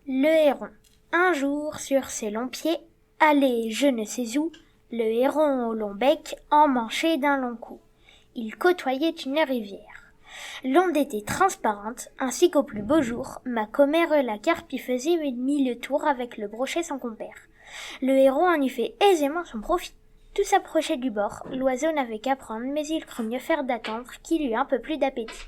Le héron. Un jour, sur ses longs pieds, allait je ne sais où, le héron au long bec emmanché d'un long cou. Il côtoyait une rivière. L'onde était transparente, ainsi qu'au plus beau jour, ma commère la carpe y faisait mit le tour avec le brochet sans compère. Le héron en eût fait aisément son profit. Tout s'approchait du bord, l'oiseau n'avait qu'à prendre, mais il crut mieux faire d'attendre qu'il eût un peu plus d'appétit.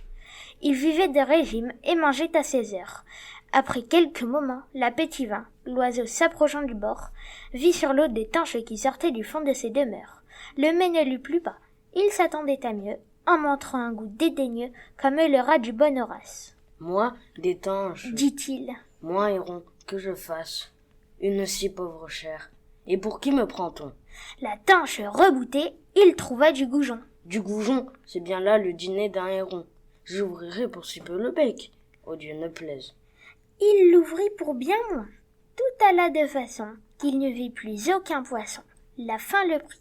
Il vivait de régime et mangeait à 16 heures. Après quelques moments, l'appétit vint. L'oiseau s'approchant du bord, vit sur l'eau des tanches qui sortaient du fond de ses demeures. Le mets ne lui plut pas. Il s'attendait à mieux, en montrant un goût dédaigneux, comme le rat du bon Horace. Moi, des tanches, dit-il. Moi, héron, que je fasse une si pauvre chair. Et pour qui me prend-on? La tanche reboutée, il trouva du goujon. Du goujon, c'est bien là le dîner d'un héron. J'ouvrirai pour si peu le bec, oh Dieu ne plaise. Il l'ouvrit pour bien moins. Tout alla de façon qu'il ne vit plus aucun poisson. La faim le prit.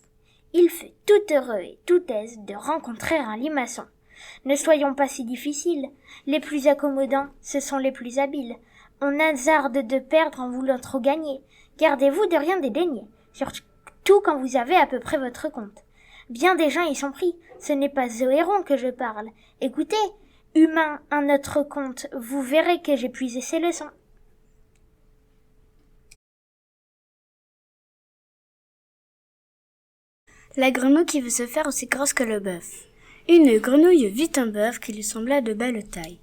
Il fut tout heureux et tout aise de rencontrer un limaçon. Ne soyons pas si difficiles. Les plus accommodants, ce sont les plus habiles. On hasarde de perdre en voulant trop gagner. Gardez-vous de rien dédaigner, surtout quand vous avez à peu près votre compte. Bien des gens y sont pris. Ce n'est pas au héron que je parle. Écoutez, humain, un autre compte, vous verrez que j'ai puisé ces leçons. La grenouille qui veut se faire aussi grosse que le bœuf. Une grenouille vit un bœuf qui lui sembla de belle taille.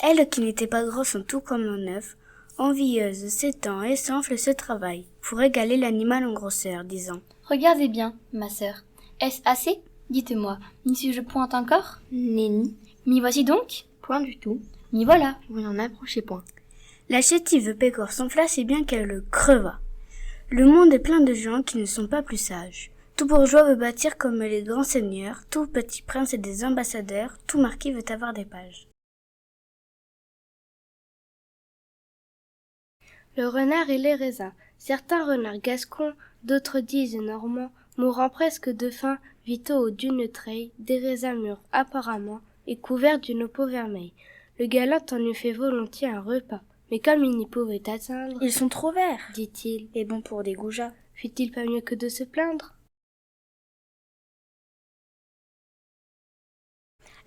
Elle, qui n'était pas grosse en tout comme un œuf, envieuse s'étend et s'enfle ce travail, pour égaler l'animal en grosseur, disant « Regardez bien, ma sœur. Est-ce assez? Dites-moi, n'y suis-je point encore? Nenni. M'y voici donc? Point du tout. M'y voilà. Vous n'en approchez point. » La chétive pécore s'enfla si bien qu'elle creva. Le monde est plein de gens qui ne sont pas plus sages. Tout bourgeois veut bâtir comme les grands seigneurs, tout petit prince est des ambassadeurs, tout marquis veut avoir des pages. Le renard et les raisins. Certains renards gascons, d'autres disent normands, mourant presque de faim, vit au haut d'une treille, des raisins mûrs apparemment, et couverts d'une peau vermeille. Le galant en eût fait volontiers un repas, mais comme il n'y pouvait atteindre, Ils sont trop verts, dit-il, et bons pour des goujats. Fut-il pas mieux que de se plaindre?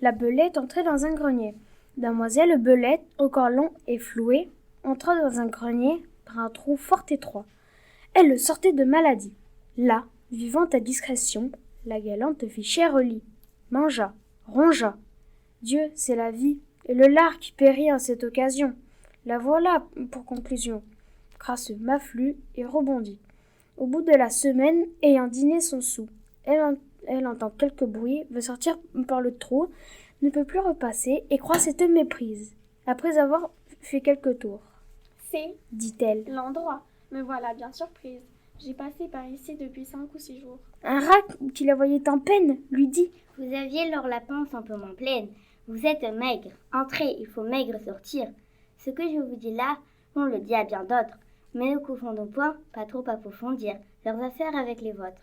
La Belette entrait dans un grenier. Damoiselle Belette, au corps long et floué, entra dans un grenier par un trou fort étroit. Elle sortait de maladie. Là, vivant à discrétion, la galante fit chair au lit, mangea, rongea. Dieu, c'est la vie, et le lard qui périt en cette occasion. La voilà pour conclusion. Crasseux m'afflut et rebondit. Au bout de la semaine, ayant dîné son sou, elle entend quelque bruit, veut sortir par le trou, ne peut plus repasser et croit cette méprise, après avoir fait quelques tours. C'est, dit-elle, l'endroit. Me voilà bien surprise. J'ai passé par ici depuis 5 ou 6 jours. Un rat qui la voyait en peine lui dit « Vous aviez lors la panse un peu moins pleine. Vous êtes maigre. Entrez, il faut maigre sortir. Ce que je vous dis là, on le dit à bien d'autres. Mais ne confondons point, pas trop approfondir, leurs affaires avec les vôtres.